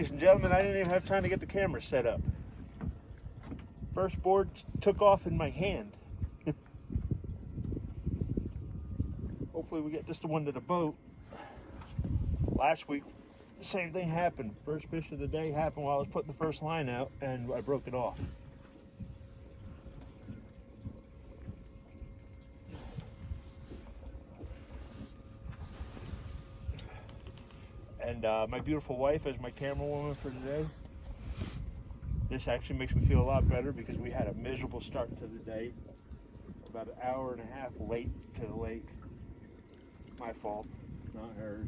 ladies and gentlemen, I didn't even have time to get the camera set up. First board took off in my hand. Hopefully we get just the one to the boat. Last week, the same thing happened. First fish of the day happened while I was putting the first line out, and I broke it off. And my beautiful wife as my camera woman for today. This actually makes me feel a lot better because we had a miserable start to the day. About an hour and a half late to the lake. My fault, not hers.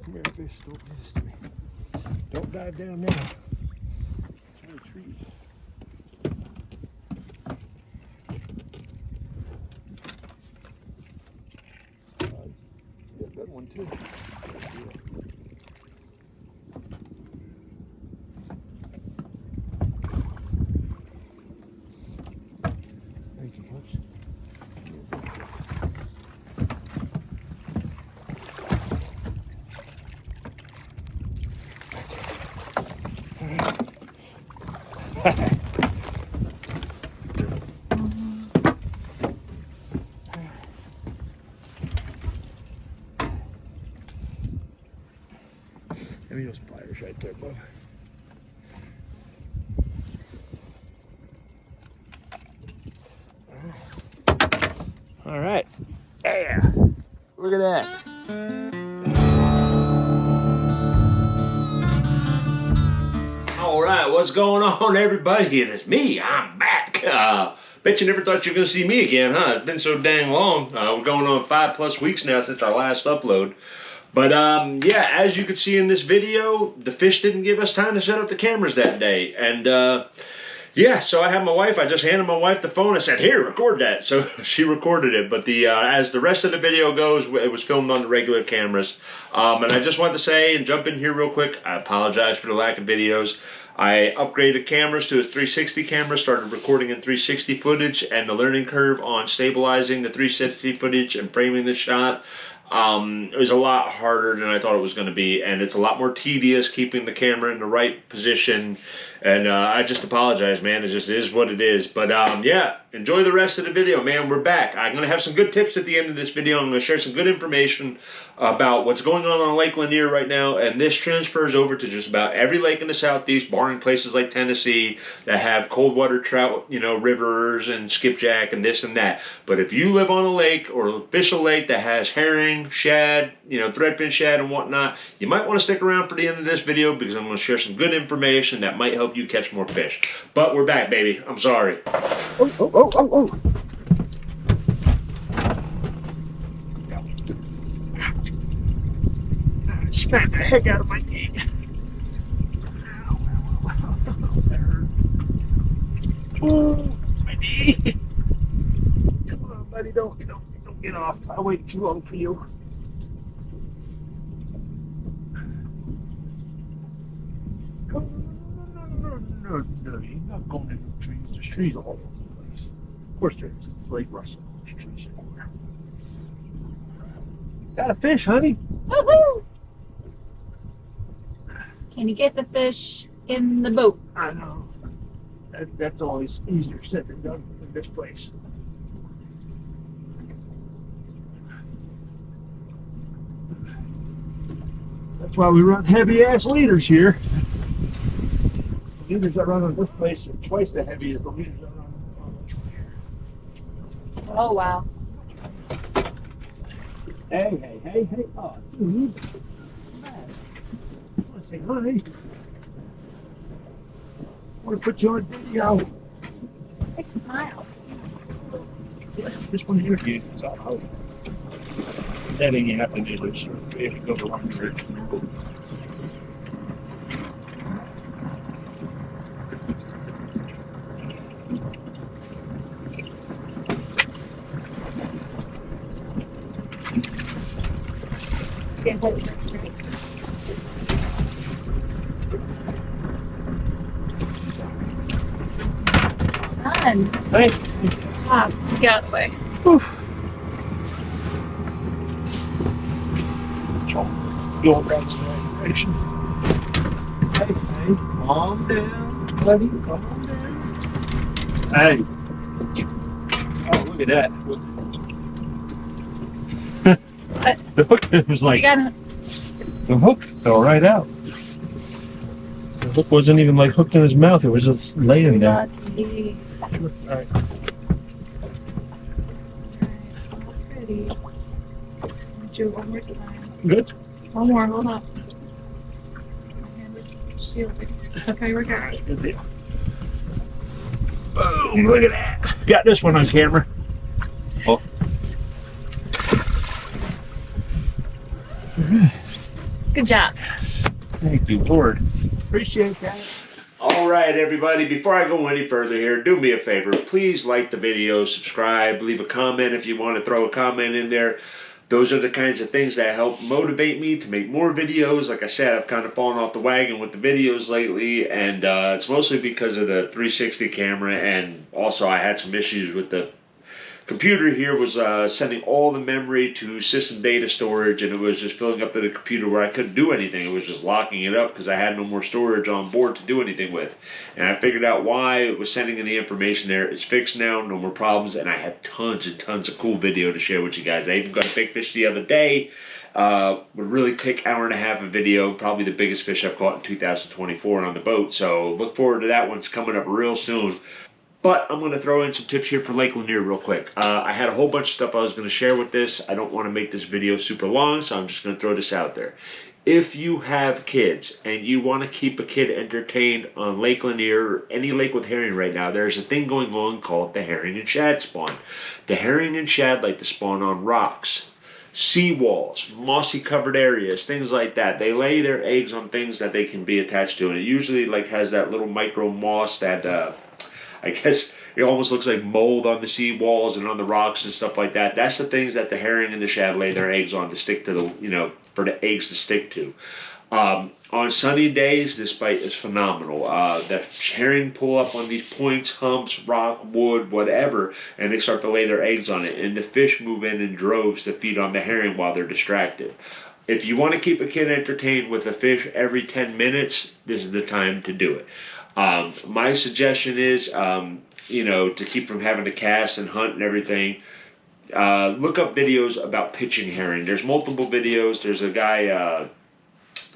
Come here, fish, don't do this to me. Don't dive down now. It's a treat. Yeah, good one too. Thank you, folks. Give me those pliers right there, bud. All right. Yeah. Look at that. All right, what's going on, everybody? It is me. I'm back. Bet you never thought you were going to see me again, huh? It's been so dang long. We're going on 5+ weeks now since our last upload. But yeah, as you can see in this video, the fish didn't give us time to set up the cameras that day. And yeah, so I had my wife, I just handed my wife the phone. I said, here, record that. So she recorded it. But the as the rest of the video goes, it was filmed on the regular cameras. And I just wanted to say and jump in here real quick, I apologize for the lack of videos. I upgraded cameras to a 360 camera, started recording in 360 footage, and the learning curve on stabilizing the 360 footage and framing the shot, it was a lot harder than I thought it was going to be, and it's a lot more tedious keeping the camera in the right position. And I just apologize, man. It just is what it is. But yeah, enjoy the rest of the video, man. We're back. I'm going to have some good tips at the end of this video. I'm going to share some good information about what's going on Lake Lanier right now. And this transfers over to just about every lake in the Southeast, barring places like Tennessee that have cold water trout, you know, rivers and skipjack and this and that. But if you live on a lake or fish a lake that has herring, shad, you know, threadfin shad and whatnot, you might want to stick around for the end of this video because I'm going to share some good information that might help you catch more fish. But we're back, baby. I'm sorry. Oh. Smack the heck out of my knee. That hurt. Oh, my knee. Come on, buddy. Don't get off. I'll wait too long for you. No, you're not going into the trees. There's trees all over the place. Of course there is. It's Lake Russell. There's trees everywhere. Got a fish, honey. Woohoo! Can you get the fish in the boat? I know. That's always easier said than done in this place. That's why we run heavy-ass leaders here. The leaders that run on this place are twice as heavy as the leaders that run on this one here. Oh, wow. Hey. Oh, dude. I want to say hi. I want to put you on video. 6 miles. Yeah, this one here is out. That thing you have to do is if you go the wrong direction. Can't hold it straight. done. Hey. Good job. Get out of the way. Going right in the right direction. Hey, calm down, buddy. Calm down. Hey. Oh, look at that. What? The hook was like, You got him. the hook fell right out. The hook wasn't even like hooked in his mouth. It was just laying there. Lucky. All right. It's all pretty. Do it one more time. Good. One more. Hold on. My hand is shielded. Okay, we're good. Good deal. Boom! Look at that. Got this one on camera. Oh. Good job. Thank you, Lord. Appreciate that. All right, everybody, before I go any further here, do me a favor. Please like the video, subscribe, leave a comment if you want to throw a comment in there. Those are the kinds of things that help motivate me to make more videos. Like I said, I've kind of fallen off the wagon with the videos lately, and it's mostly because of the 360 camera, and also I had some issues with the computer here was sending all the memory to system data storage, and it was just filling up the computer where I couldn't do anything. It was just locking it up because I had no more storage on board to do anything with. And I figured out why it was sending in the information there. It's fixed now, no more problems, and I have tons and tons of cool video to share with you guys. I even got a big fish the other day. A really quick hour-and-a-half of video, probably the biggest fish I've caught in 2024 on the boat. So look forward to that one. It's coming up real soon. But I'm going to throw in some tips here for Lake Lanier real quick. I had a whole bunch of stuff I was going to share with this. I don't want to make this video super long, so I'm just going to throw this out there. If you have kids and you want to keep a kid entertained on Lake Lanier or any lake with herring right now, there's a thing going on called the herring and shad spawn. The herring and shad like to spawn on rocks, seawalls, mossy covered areas, things like that. They lay their eggs on things that they can be attached to, and it usually like has that little micro moss that I guess it almost looks like mold on the sea walls and on the rocks and stuff like that. That's the things that the herring and the shad lay their eggs on to stick to the, for the eggs to stick to. On sunny days, this bite is phenomenal. The herring pull up on these points, humps, rock, wood, whatever, and they start to lay their eggs on it. And the fish move in droves to feed on the herring while they're distracted. If you want to keep a kid entertained with a fish every 10 minutes, this is the time to do it. My suggestion is, to keep from having to cast and hunt and everything, look up videos about pitching herring. There's multiple videos. There's a guy,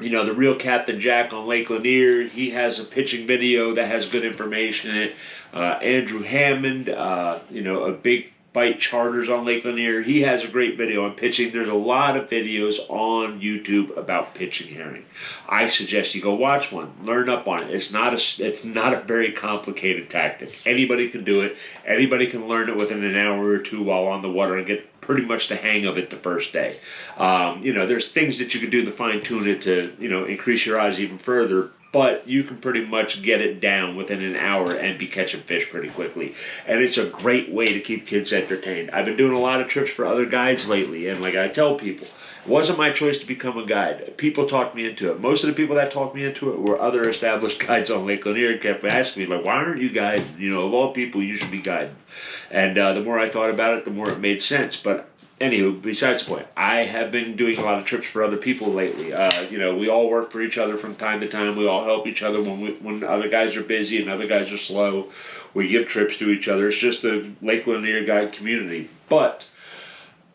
the Real Captain Jack on Lake Lanier. He has a pitching video that has good information in it. Andrew Hammond, a big bite charters on Lake Lanier. He has a great video on pitching. There's a lot of videos on YouTube about pitching herring. I suggest you go watch one. Learn up on it. It's not a very complicated tactic. Anybody can do it. Anybody can learn it within an hour or two while on the water and get pretty much the hang of it the first day. There's things that you can do to fine tune it to, increase your odds even further. But you can pretty much get it down within an hour and be catching fish pretty quickly. And it's a great way to keep kids entertained. I've been doing a lot of trips for other guides lately, and like I tell people, it wasn't my choice to become a guide. People talked me into it. Most of the people that talked me into it were other established guides on Lake Lanier and kept asking me, like, why aren't you guiding? Of all people, you should be guiding. And the more I thought about it, the more it made sense. But anywho, besides the point, I have been doing a lot of trips for other people lately. We all work for each other from time to time. We all help each other when other guys are busy and other guys are slow. We give trips to each other. It's just a Lake Lanier guide community. But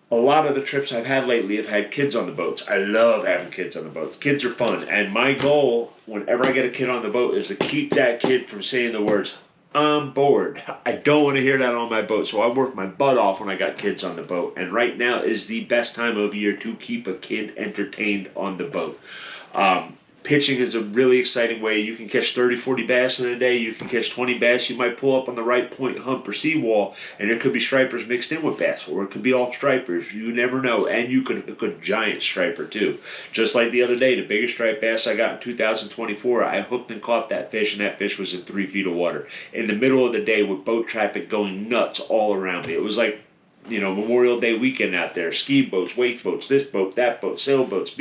a lot of the trips I've had lately have had kids on the boats. I love having kids on the boats. Kids are fun. And my goal, whenever I get a kid on the boat, is to keep that kid from saying the words, I'm bored. I don't want to hear that on my boat, so I work my butt off when I got kids on the boat. And right now is the best time of year to keep a kid entertained on the boat. Pitching is a really exciting way. You can catch 30, 40 bass in a day. You can catch 20 bass. You might pull up on the right point, hump, or seawall, and there could be stripers mixed in with bass, or it could be all stripers. You never know. And you could hook a giant striper, too. Just like the other day, the biggest striped bass I got in 2024, I hooked and caught that fish, and that fish was in 3 feet of water. In the middle of the day with boat traffic going nuts all around me. It was like, Memorial Day weekend out there. Ski boats, wake boats, this boat, that boat, sailboats,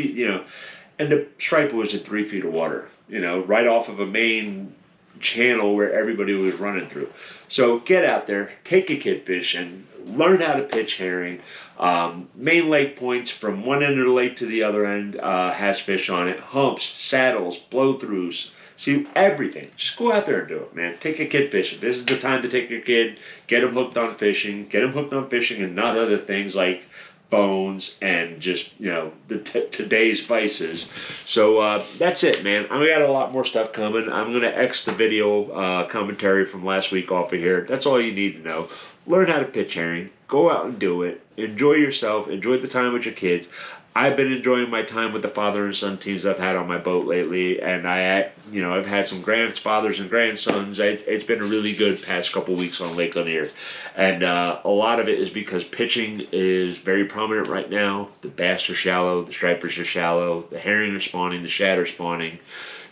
and the striper was in 3 feet of water, right off of a main channel where everybody was running through. So get out there, take a kid fishing, learn how to pitch herring. Main lake points from one end of the lake to the other end has fish on it. Humps, saddles, blow-throughs. See, everything. Just go out there and do it, man. Take a kid fishing. This is the time to take your kid, get him hooked on fishing. Get him hooked on fishing and not other things like phones and just, the today's vices. So that's it, man. I got a lot more stuff coming. I'm going to X the video commentary from last week off of here. That's all you need to know. Learn how to pitch herring. Go out and do it. Enjoy yourself. Enjoy the time with your kids. I've been enjoying my time with the father and son teams I've had on my boat lately, and I've had some grandfathers and grandsons. It's been a really good past couple weeks on Lake Lanier, and a lot of it is because pitching is very prominent right now. The bass are shallow, the stripers are shallow, the herring are spawning, the shad are spawning.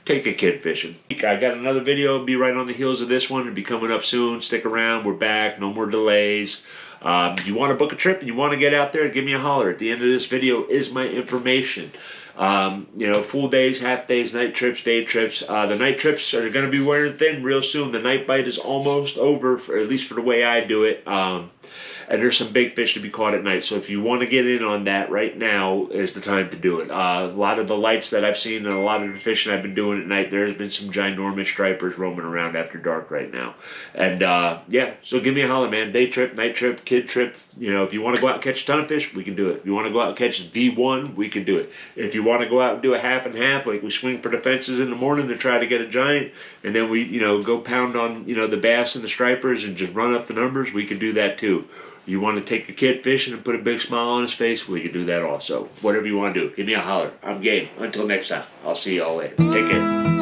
Take a kid fishing. I got another video, be right on the heels of this one. It'll be coming up soon. Stick around. We're back. No more delays. You want to book a trip and you want to get out there, give me a holler. At the end of this video is my information. Full days, half days, night trips, day trips. The night trips are going to be wearing thin real soon. The night bite is almost over, at least for the way I do it. And there's some big fish to be caught at night. So if you want to get in on that right now is the time to do it. A lot of the lights that I've seen and a lot of the fishing I've been doing at night, there's been some ginormous stripers roaming around after dark right now. And so give me a holler, man. Day trip, night trip, kid trip. If you want to go out and catch a ton of fish, we can do it. If you want to go out and catch the one, we can do it. If you want to go out and do a half and half, like we swing for the fences in the morning to try to get a giant, and then we, go pound on, the bass and the stripers and just run up the numbers, we can do that too. You want to take your kid fishing and put a big smile on his face, we can do that also. Whatever you want to do, give me a holler. I'm game. Until next time, I'll see y'all later. Take care.